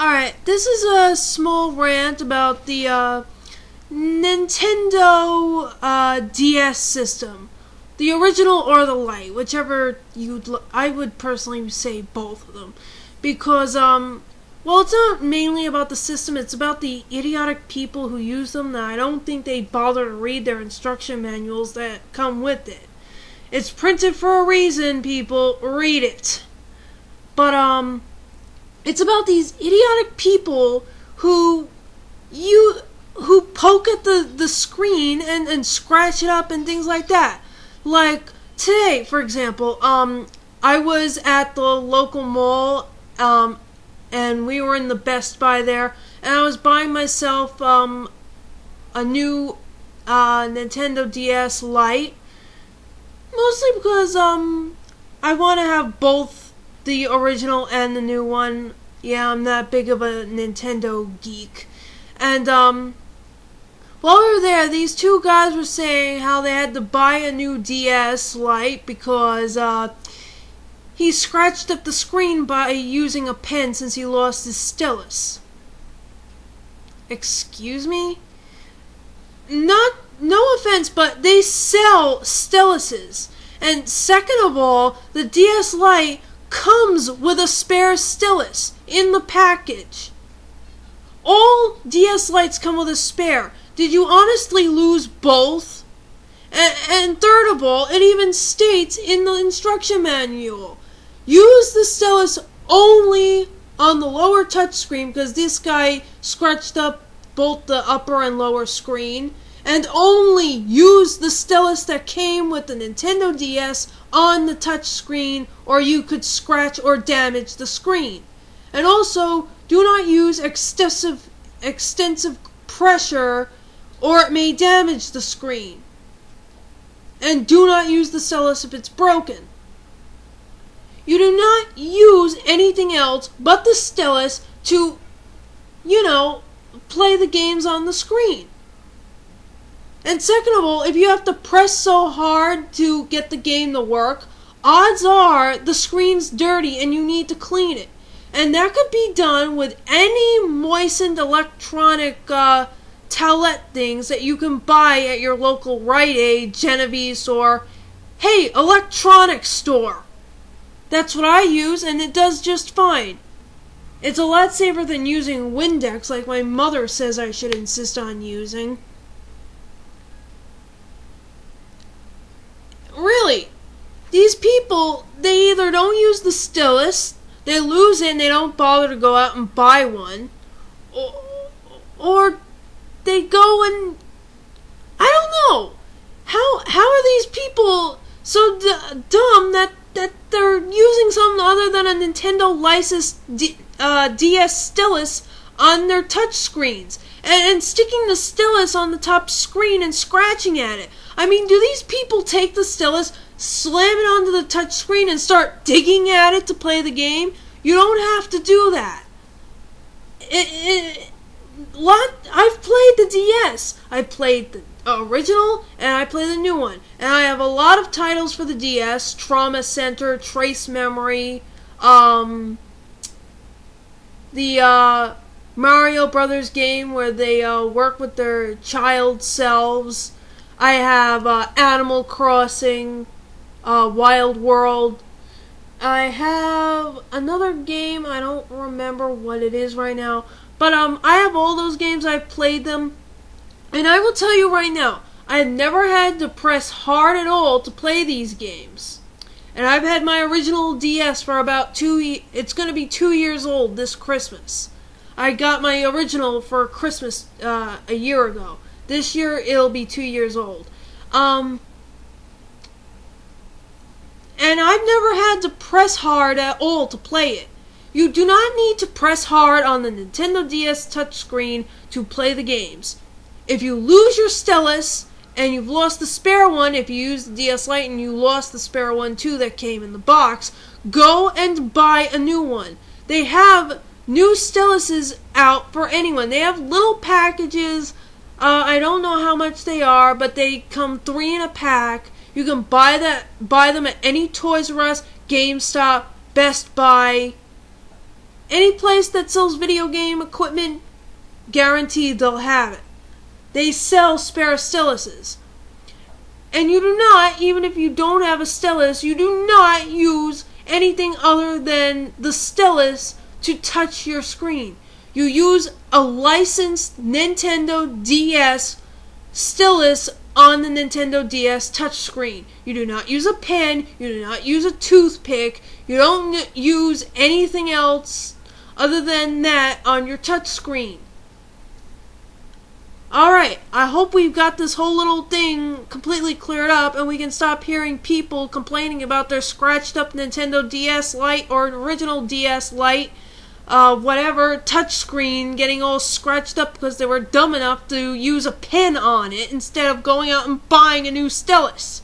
Alright, this is a small rant about the Nintendo DS system. The original or the Lite, whichever I would personally say both of them. Because, well, it's not mainly about the system, it's about the idiotic people who use them that I don't think they bother to read their instruction manuals that come with it. It's printed for a reason, people. Read it. But, it's about these idiotic people who poke at the screen and scratch it up and things like that. Like today, for example, I was at the local mall, and we were in the Best Buy there, and I was buying myself a new Nintendo DS Lite, mostly because I want to have both the original and the new one. Yeah, I'm that big of a Nintendo geek. And while we were there, these two guys were saying how they had to buy a new DS Lite because he scratched up the screen by using a pen since he lost his Stylus. Excuse me? No offense, but they sell Styluses. And second of all, the DS Lite comes with a spare Stylus in the package. All DS Lites come with a spare. Did you honestly lose both? And third of all, it even states in the instruction manual, use the Stylus only on the lower touchscreen because this guy scratched up both the upper and lower screen, and only use the Stylus that came with the Nintendo DS on the touchscreen, or you could scratch or damage the screen. And also, do not use extensive pressure, or it may damage the screen. And do not use the Stylus if it's broken. You do not use anything else but the Stylus to, play the games on the screen. And second of all, if you have to press so hard to get the game to work, odds are the screen's dirty and you need to clean it. And that could be done with any moistened electronic towelette things that you can buy at your local Rite Aid, Genevieve's, or, hey, electronics store. That's what I use, and it does just fine. It's a lot safer than using Windex like my mother says I should insist on using. Really, these people, they either don't use the Stylus, they lose it and they don't bother to go out and buy one, or they go and, I don't know, how are these people so dumb that they're using something other than a Nintendo licensed DS Stylus on their touch screens, and sticking the Stylus on the top screen and scratching at it. I mean, do these people take the Stylus, slam it onto the touch screen, and start digging at it to play the game? You don't have to do that. I've played the DS. I played the original, and I play the new one. And I have a lot of titles for the DS: Trauma Center, Trace Memory, the Mario Brothers game where they work with their child selves. I have Animal Crossing, Wild World. I have another game, I don't remember what it is right now, but I have all those games, I've played them, and I will tell you right now, I've never had to press hard at all to play these games. And I've had my original DS for about it's going to be 2 years old this Christmas. I got my original for Christmas a year ago. This year it'll be 2 years old. And I've never had to press hard at all to play it. You do not need to press hard on the Nintendo DS touchscreen to play the games. If you lose your Stylus, and you've lost the spare one, if you use the DS Lite and you lost the spare one too that came in the box, go and buy a new one. They have new Styluses out for anyone. They have little packages. I don't know how much they are, but they come 3 in a pack. You can buy them at any Toys R Us, GameStop, Best Buy, Any place that sells video game equipment, guaranteed they'll have it. They sell spare styluses. And you do not, even if you don't have a stylus, you do not use anything other than the stylus to touch your screen. You use a licensed Nintendo DS stylus on the Nintendo DS touchscreen. You do not use a pen, you do not use a toothpick, you don't use anything else other than that on your touchscreen. Alright, I hope we've got this whole little thing completely cleared up and we can stop hearing people complaining about their scratched up Nintendo DS Lite or original DS Lite, whatever, touchscreen getting all scratched up because they were dumb enough to use a pen on it instead of going out and buying a new stylus.